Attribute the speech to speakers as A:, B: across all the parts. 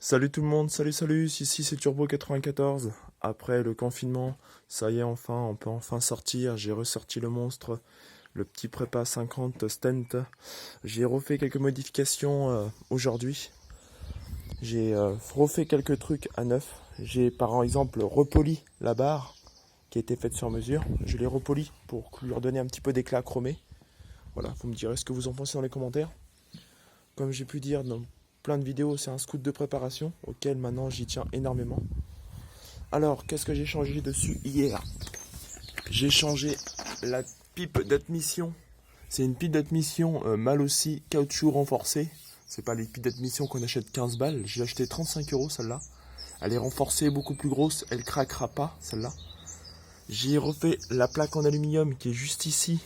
A: Salut tout le monde, salut, ici c'est Turbo94. Après le confinement, ça y est enfin, on peut enfin sortir. J'ai ressorti le monstre, le petit prépa 50 stent. J'ai refait quelques modifications aujourd'hui. J'ai refait quelques trucs à neuf. J'ai par exemple repoli la barre qui a été faite sur mesure. Je l'ai repoli pour lui redonner un petit peu d'éclat chromé. Voilà, vous me direz ce que vous en pensez dans les commentaires. Comme j'ai pu dire dans plein de vidéos, c'est un scout de préparation auquel maintenant j'y tiens énormément. Alors, qu'est-ce que j'ai changé dessus hier? J'ai changé la pipe d'admission. C'est une pipe d'admission Malossi caoutchouc renforcé. C'est pas les pipes d'admission qu'on achète 15 balles. J'ai acheté 35 € celle-là. Elle est renforcée, beaucoup plus grosse. Elle craquera pas celle-là. J'ai refait la plaque en aluminium qui est juste ici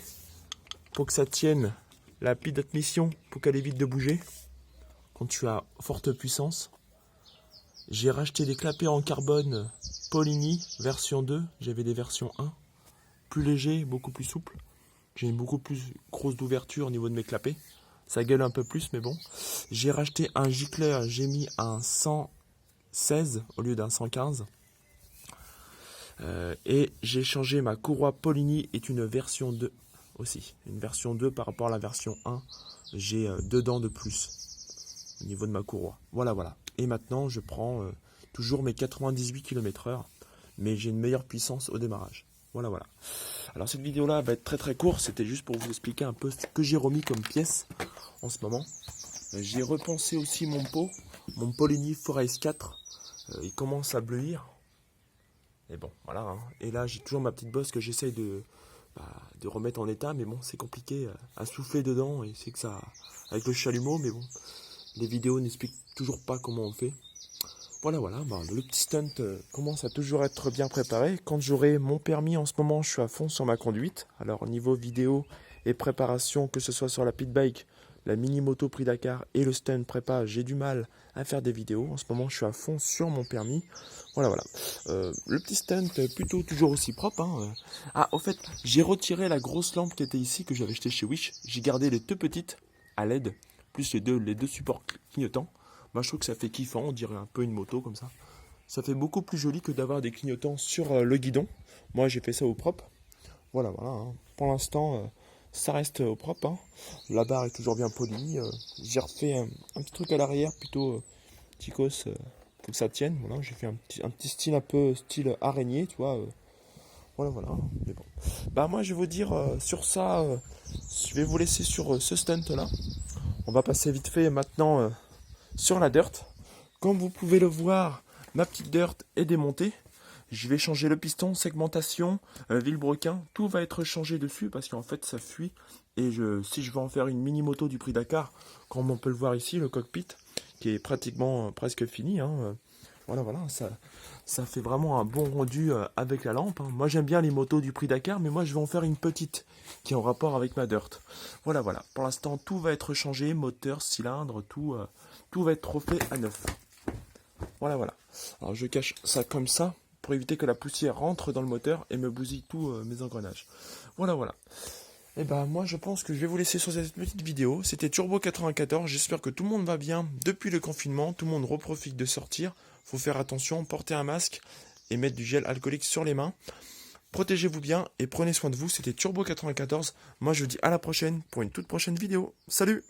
A: pour que ça tienne la pipe d'admission pour qu'elle évite de bouger quand tu as forte puissance. J'ai racheté des clapets en carbone Polini version 2. J'avais des versions 1. Plus léger, beaucoup plus souple. J'ai une beaucoup plus grosse d'ouverture au niveau de mes clapets. Ça gueule un peu plus, mais bon. J'ai racheté un gicleur. J'ai mis un 116 au lieu d'un 115. Et j'ai changé ma courroie Polini, est une version 2 aussi. Une version 2 par rapport à la version 1. J'ai 2 dents de plus au niveau de ma courroie. Voilà. Et maintenant, je prends toujours mes 98 km/h, mais j'ai une meilleure puissance au démarrage. Voilà. Alors cette vidéo-là va être très courte. C'était juste pour vous expliquer un peu ce que j'ai remis comme pièce en ce moment. J'ai repensé aussi mon pot, mon Polini Forest 4. Il commence à bleuir. Et bon, voilà. Hein. Et là, j'ai toujours ma petite bosse que j'essaye de remettre en état, mais bon, c'est compliqué à souffler dedans. Et c'est que ça, avec le chalumeau, mais bon. Les vidéos n'expliquent toujours pas comment on fait. Voilà, le petit stunt commence à toujours être bien préparé. Quand j'aurai mon permis, en ce moment, je suis à fond sur ma conduite. Alors, niveau vidéo et préparation, que ce soit sur la pit bike, la mini moto Prix Dakar et le stunt prépa, j'ai du mal à faire des vidéos. En ce moment, je suis à fond sur mon permis. Voilà. Le petit stunt, plutôt toujours aussi propre. Hein. Ah, au fait, j'ai retiré la grosse lampe qui était ici, que j'avais achetée chez Wish. J'ai gardé les deux petites à LED. Plus les deux supports clignotants. Moi, je trouve que ça fait kiffant, on dirait un peu une moto comme ça. Ça fait beaucoup plus joli que d'avoir des clignotants sur le guidon. Moi, j'ai fait ça au propre. Voilà. Hein. Pour l'instant, ça reste au propre. Hein. La barre est toujours bien polie. J'ai refait un petit truc à l'arrière, plutôt ticos, pour que ça tienne. Voilà, j'ai fait un petit style un peu style araignée, tu vois. Voilà. Mais bon. Moi, je vais vous dire sur ça, je vais vous laisser sur ce stunt-là. On va passer vite fait maintenant sur la dirt. Comme vous pouvez le voir, ma petite dirt est démontée. Je vais changer le piston, segmentation, vilebrequin. Tout va être changé dessus parce qu'en fait ça fuit. Et si je veux en faire une mini moto du Prix Dakar, comme on peut le voir ici, le cockpit, qui est pratiquement presque fini. Hein, voilà, ça fait vraiment un bon rendu avec la lampe. Hein. Moi j'aime bien les motos du Prix Dakar, mais moi je vais en faire une petite qui est en rapport avec ma dirt. Voilà. Pour l'instant tout va être changé, moteur, cylindre, tout va être refait à neuf. Voilà. Alors je cache ça comme ça pour éviter que la poussière rentre dans le moteur et me bousille tous mes engrenages. Voilà. Et moi je pense que je vais vous laisser sur cette petite vidéo. C'était Turbo94. J'espère que tout le monde va bien depuis le confinement. Tout le monde reprofite de sortir. Faut faire attention, porter un masque et mettre du gel alcoolique sur les mains. Protégez-vous bien et prenez soin de vous. C'était Turbo94. Moi je vous dis à la prochaine pour une toute prochaine vidéo. Salut!